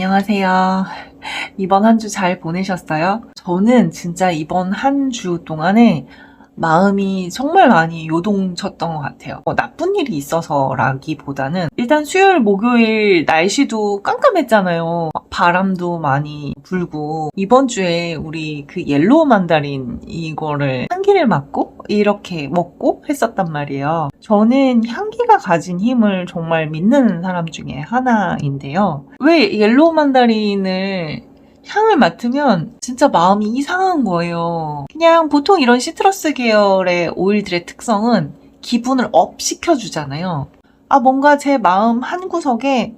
안녕하세요. 이번 한 주 잘 보내셨어요? 저는 진짜 이번 한 주 동안에 마음이 정말 많이 요동쳤던 것 같아요. 나쁜 일이 있어서라기보다는 일단 수요일, 목요일 날씨도 깜깜했잖아요. 막 바람도 많이 불고 이번 주에 우리 그 옐로우 만다린 이거를 향기를 맡고 이렇게 먹고 했었단 말이에요. 저는 향기가 가진 힘을 정말 믿는 사람 중에 하나인데요. 왜 옐로우 만다린을 향을 맡으면 진짜 마음이 이상한 거예요. 그냥 보통 이런 시트러스 계열의 오일들의 특성은 기분을 업 시켜주잖아요. 뭔가 제 마음 한구석에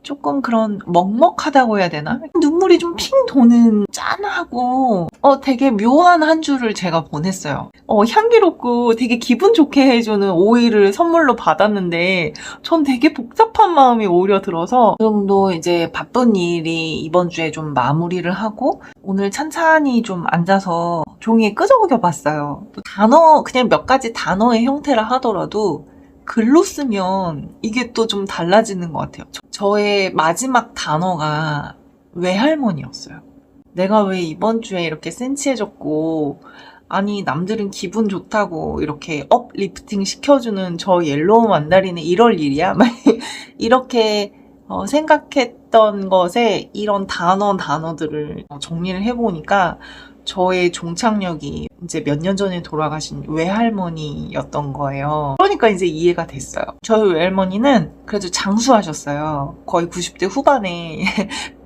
조금 그런 먹먹하다고 해야 되나? 눈물이 좀 핑 도는 짠하고 되게 묘한 한 주를 제가 보냈어요. 향기롭고 되게 기분 좋게 해주는 오일을 선물로 받았는데 전 되게 복잡한 마음이 오히려 들어서 그 정도 이제 바쁜 일이 이번 주에 좀 마무리를 하고 오늘 찬찬히 좀 앉아서 종이에 끄적여 봤어요. 그냥 몇 가지 단어의 형태라 하더라도 글로 쓰면 이게 또 좀 달라지는 것 같아요. 저의 마지막 단어가 외할머니였어요. 내가 왜 이번 주에 이렇게 센치해졌고 아니 남들은 기분 좋다고 이렇게 업리프팅 시켜주는 저 옐로우 만다린에 이럴 일이야? 이렇게 생각했던 것에 이런 단어들을 정리를 해보니까 저의 종착역이 이제 몇 년 전에 돌아가신 외할머니였던 거예요. 그러니까 이제 이해가 됐어요. 저희 외할머니는 그래도 장수하셨어요. 거의 90대 후반에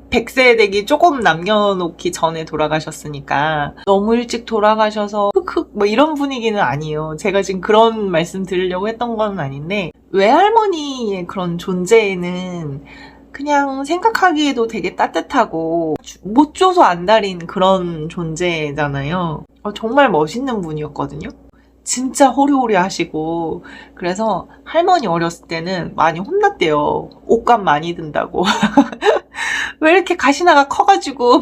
100세 되기 조금 남겨놓기 전에 돌아가셨으니까 너무 일찍 돌아가셔서 흑흑 뭐 이런 분위기는 아니에요. 제가 지금 그런 말씀 드리려고 했던 건 아닌데 외할머니의 그런 존재에는 그냥 생각하기에도 되게 따뜻하고 못 줘서 안 달인 그런 존재잖아요. 정말 멋있는 분이었거든요. 진짜 호리호리 하시고 그래서 할머니 어렸을 때는 많이 혼났대요. 옷값 많이 든다고. 왜 이렇게 가시나가 커가지고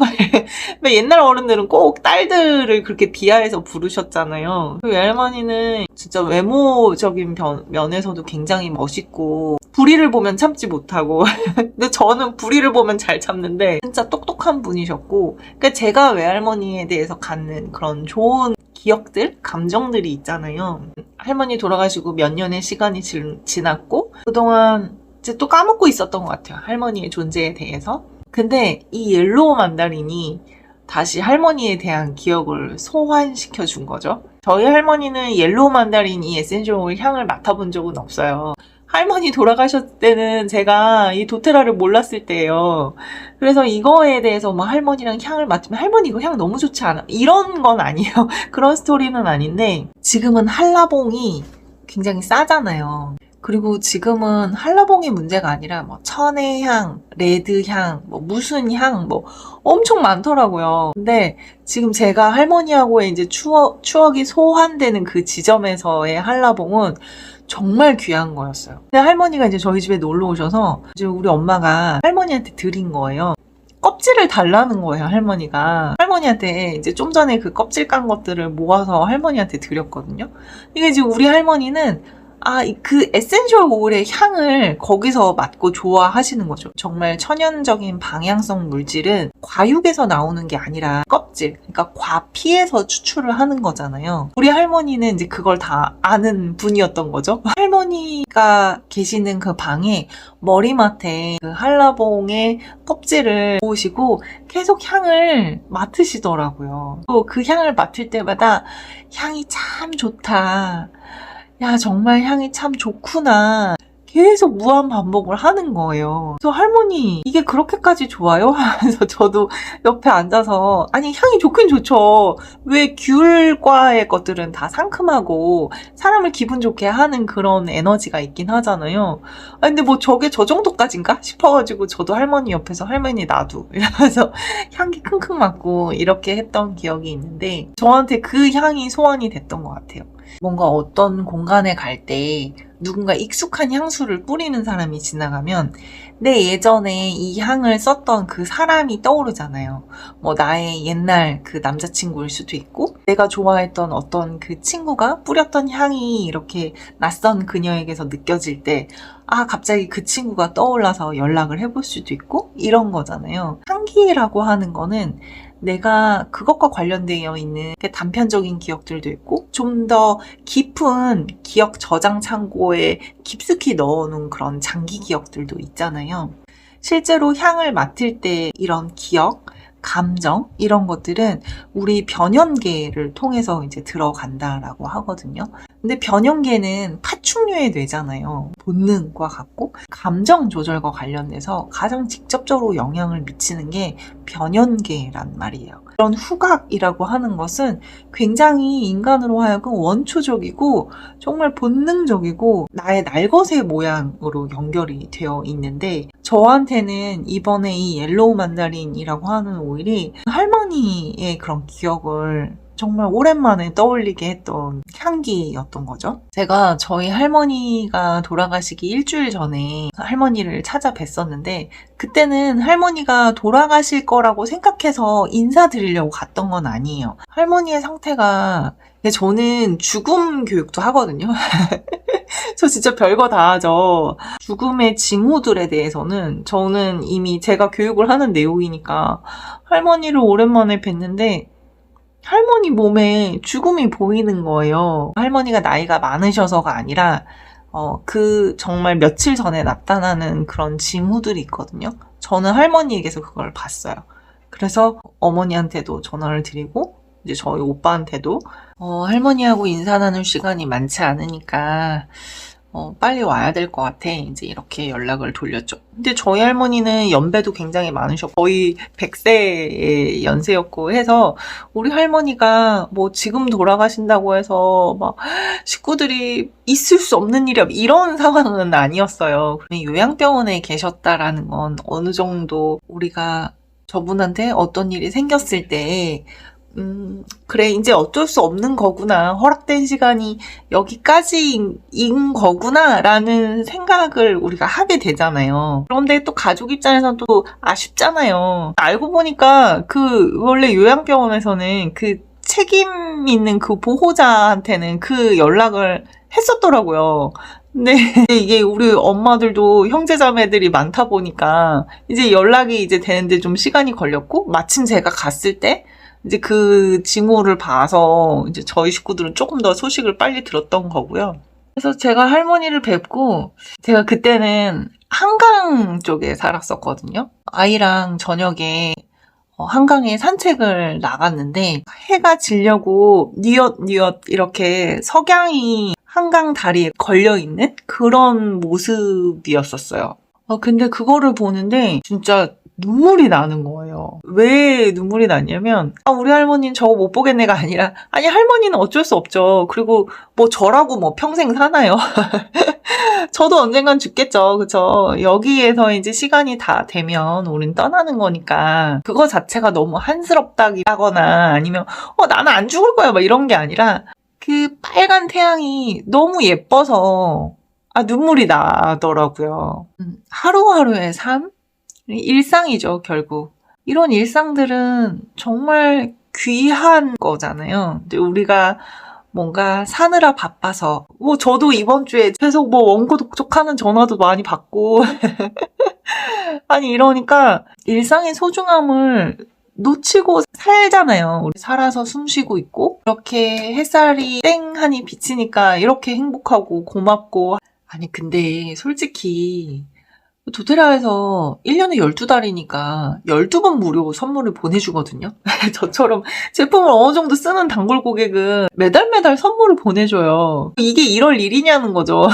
옛날 어른들은 꼭 딸들을 그렇게 비하해서 부르셨잖아요. 그 외할머니는 진짜 외모적인 면에서도 굉장히 멋있고 불의를 보면 참지 못하고 근데 저는 불의를 보면 잘 참는데 진짜 똑똑한 분이셨고 그러니까 제가 외할머니에 대해서 갖는 그런 좋은 기억들, 감정들이 있잖아요. 할머니 돌아가시고 몇 년의 시간이 지났고 그동안 이제 또 까먹고 있었던 것 같아요. 할머니의 존재에 대해서. 근데 이 옐로우 만다린이 다시 할머니에 대한 기억을 소환시켜 준 거죠. 저희 할머니는 옐로우 만다린 이 에센셜 오일 향을 맡아본 적은 없어요. 할머니 돌아가셨을 때는 제가 이 도테라를 몰랐을 때예요. 그래서 이거에 대해서 뭐 할머니랑 향을 맡으면 할머니 이거 향 너무 좋지 않아? 이런 건 아니에요. 그런 스토리는 아닌데 지금은 한라봉이 굉장히 싸잖아요. 그리고 지금은 한라봉이 문제가 아니라 뭐 천혜향, 레드향, 뭐 무슨 향, 뭐 엄청 많더라고요. 근데 지금 제가 할머니하고의 이제 추억이 소환되는 그 지점에서의 한라봉은 정말 귀한 거였어요. 근데 할머니가 이제 저희 집에 놀러 오셔서 이제 우리 엄마가 할머니한테 드린 거예요. 껍질을 달라는 거예요, 할머니가. 할머니한테 이제 좀 전에 그 껍질 깐 것들을 모아서 할머니한테 드렸거든요. 이게 지금 우리 할머니는 그 에센셜 오일의 향을 거기서 맡고 좋아하시는 거죠. 정말 천연적인 방향성 물질은 과육에서 나오는 게 아니라 껍질, 그러니까 과피에서 추출을 하는 거잖아요. 우리 할머니는 이제 그걸 다 아는 분이었던 거죠. 할머니가 계시는 그 방에 머리맡에 그 한라봉의 껍질을 모으시고 계속 향을 맡으시더라고요. 또 그 향을 맡을 때마다 향이 참 좋다. 야, 정말 향이 참 좋구나. 계속 무한 반복을 하는 거예요. 그래서 할머니 이게 그렇게까지 좋아요? 하면서 저도 옆에 앉아서 아니 향이 좋긴 좋죠. 왜 귤과의 것들은 다 상큼하고 사람을 기분 좋게 하는 그런 에너지가 있긴 하잖아요. 근데 뭐 저게 저 정도까지인가 싶어가지고 저도 할머니 옆에서 할머니 나도 이러면서 향기 킁킁 맡고 이렇게 했던 기억이 있는데 저한테 그 향이 소환이 됐던 것 같아요. 뭔가 어떤 공간에 갈 때 누군가 익숙한 향수를 뿌리는 사람이 지나가면 내 예전에 이 향을 썼던 그 사람이 떠오르잖아요. 뭐 나의 옛날 그 남자친구일 수도 있고 내가 좋아했던 어떤 그 친구가 뿌렸던 향이 이렇게 낯선 그녀에게서 느껴질 때 갑자기 그 친구가 떠올라서 연락을 해볼 수도 있고 이런 거잖아요. 향기라고 하는 거는 내가 그것과 관련되어 있는 단편적인 기억들도 있고 좀 더 깊은 기억 저장 창고에 깊숙이 넣어놓은 그런 장기 기억들도 있잖아요. 실제로 향을 맡을 때 이런 기억, 감정 이런 것들은 우리 변연계를 통해서 이제 들어간다라고 하거든요. 근데 변연계는 파충류의 뇌잖아요. 본능과 같고 감정 조절과 관련돼서 가장 직접적으로 영향을 미치는 게 변연계란 말이에요. 이런 후각이라고 하는 것은 굉장히 인간으로 하여금 원초적이고 정말 본능적이고 나의 날것의 모양으로 연결이 되어 있는데 저한테는 이번에 이 옐로우 만다린이라고 하는 오일이 할머니의 그런 기억을 정말 오랜만에 떠올리게 했던 향기였던 거죠. 제가 저희 할머니가 돌아가시기 일주일 전에 할머니를 찾아뵀었는데 그때는 할머니가 돌아가실 거라고 생각해서 인사드리려고 갔던 건 아니에요. 할머니의 상태가 저는 죽음 교육도 하거든요. 저 진짜 별거 다 하죠. 죽음의 징후들에 대해서는 저는 이미 제가 교육을 하는 내용이니까 할머니를 오랜만에 뵀는데 할머니 몸에 죽음이 보이는 거예요. 할머니가 나이가 많으셔서가 아니라 그 정말 며칠 전에 나타나는 그런 징후들이 있거든요. 저는 할머니에게서 그걸 봤어요. 그래서 어머니한테도 전화를 드리고 이제 저희 오빠한테도 할머니하고 인사 나눌 시간이 많지 않으니까 빨리 와야 될 것 같아. 이제 이렇게 연락을 돌렸죠. 근데 저희 할머니는 연배도 굉장히 많으셨고 거의 100세의 연세였고 해서 우리 할머니가 뭐 지금 돌아가신다고 해서 막 식구들이 있을 수 없는 일이야 이런 상황은 아니었어요. 요양병원에 계셨다라는 건 어느 정도 우리가 저분한테 어떤 일이 생겼을 때 그래, 이제 어쩔 수 없는 거구나. 허락된 시간이 여기까지인 거구나. 라는 생각을 우리가 하게 되잖아요. 그런데 또 가족 입장에서는 또 아쉽잖아요. 알고 보니까 원래 요양병원에서는 그 책임 있는 그 보호자한테는 그 연락을 했었더라고요. 근데 이게 우리 엄마들도 형제자매들이 많다 보니까 이제 연락이 이제 되는데 좀 시간이 걸렸고 마침 제가 갔을 때 이제 그 징후를 봐서 이제 저희 식구들은 조금 더 소식을 빨리 들었던 거고요. 그래서 제가 할머니를 뵙고 제가 그때는 한강 쪽에 살았었거든요. 아이랑 저녁에 한강에 산책을 나갔는데 해가 지려고 뉘엿뉘엿 이렇게 석양이 한강 다리에 걸려있는 그런 모습이었었어요. 근데 그거를 보는데 진짜 눈물이 나는 거예요. 왜 눈물이 났냐면 우리 할머니는 저거 못 보겠네가 아니라 아니 할머니는 어쩔 수 없죠. 그리고 뭐 저라고 뭐 평생 사나요? 저도 언젠간 죽겠죠. 그쵸? 여기에서 이제 시간이 다 되면 우린 떠나는 거니까 그거 자체가 너무 한스럽다거나 아니면 나는 안 죽을 거야 막 이런 게 아니라 그 빨간 태양이 너무 예뻐서 눈물이 나더라고요. 하루하루의 삶? 일상이죠, 결국. 이런 일상들은 정말 귀한 거잖아요. 근데 우리가 뭔가 사느라 바빠서, 저도 이번 주에 계속 원고 독촉하는 전화도 많이 받고, 아니, 이러니까 일상의 소중함을 놓치고 살잖아요. 우리 살아서 숨 쉬고 있고, 이렇게 햇살이 땡하니 비치니까 이렇게 행복하고 고맙고, 아니, 근데 솔직히, 도테라에서 1년에 12달이니까 12번 무료 선물을 보내주거든요. 저처럼 제품을 어느 정도 쓰는 단골 고객은 매달 선물을 보내줘요. 이게 이럴 일이냐는 거죠.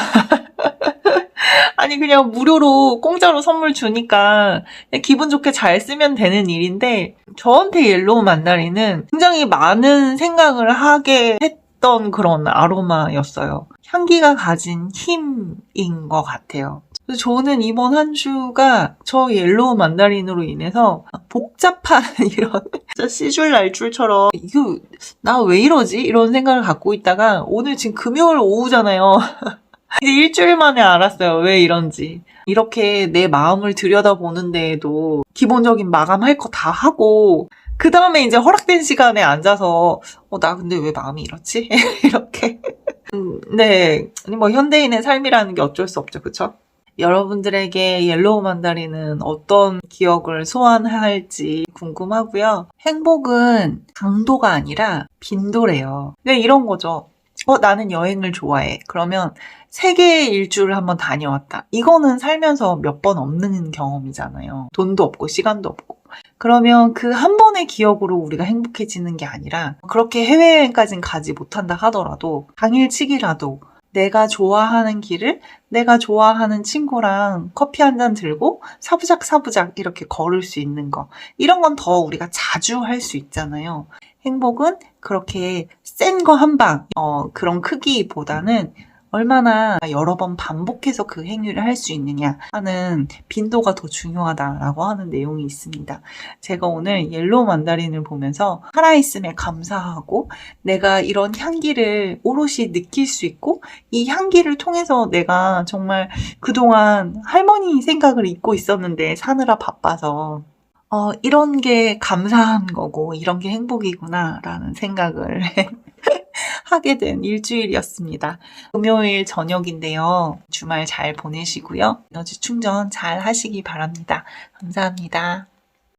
아니 그냥 무료로 공짜로 선물 주니까 그냥 기분 좋게 잘 쓰면 되는 일인데 저한테 옐로우 만다린은 굉장히 많은 생각을 하게 했던 그런 아로마였어요. 향기가 가진 힘인 것 같아요. 그래서 저는 이번 한 주가 저 옐로우 만다린으로 인해서 복잡한 이런 진짜 씨줄 날줄처럼 이거 나 왜 이러지? 이런 생각을 갖고 있다가 오늘 지금 금요일 오후잖아요. 이제 일주일 만에 알았어요. 왜 이런지. 이렇게 내 마음을 들여다보는 데에도 기본적인 마감할 거 다 하고 그 다음에 이제 허락된 시간에 앉아서 나 근데 왜 마음이 이렇지? 이렇게. 네. 아니 뭐 현대인의 삶이라는 게 어쩔 수 없죠. 그쵸? 여러분들에게 옐로우 만다린은 어떤 기억을 소환할지 궁금하고요. 행복은 강도가 아니라 빈도래요. 네, 이런 거죠. 나는 여행을 좋아해. 그러면 세계 일주를 한번 다녀왔다. 이거는 살면서 몇 번 없는 경험이잖아요. 돈도 없고 시간도 없고. 그러면 그 한 번의 기억으로 우리가 행복해지는 게 아니라 그렇게 해외여행까지는 가지 못한다 하더라도 당일치기라도 내가 좋아하는 길을 내가 좋아하는 친구랑 커피 한 잔 들고 사부작 이렇게 걸을 수 있는 거. 이런 건 더 우리가 자주 할 수 있잖아요. 행복은 그렇게 센 거 한 방, 그런 크기보다는 얼마나 여러 번 반복해서 그 행위를 할 수 있느냐 하는 빈도가 더 중요하다라고 하는 내용이 있습니다. 제가 오늘 옐로우 만다린을 보면서 살아있음에 감사하고 내가 이런 향기를 오롯이 느낄 수 있고 이 향기를 통해서 내가 정말 그동안 할머니 생각을 잊고 있었는데 사느라 바빠서 이런 게 감사한 거고 이런 게 행복이구나라는 생각을 하게 된 일주일이었습니다. 금요일 저녁인데요. 주말 잘 보내시고요. 에너지 충전 잘 하시기 바랍니다. 감사합니다.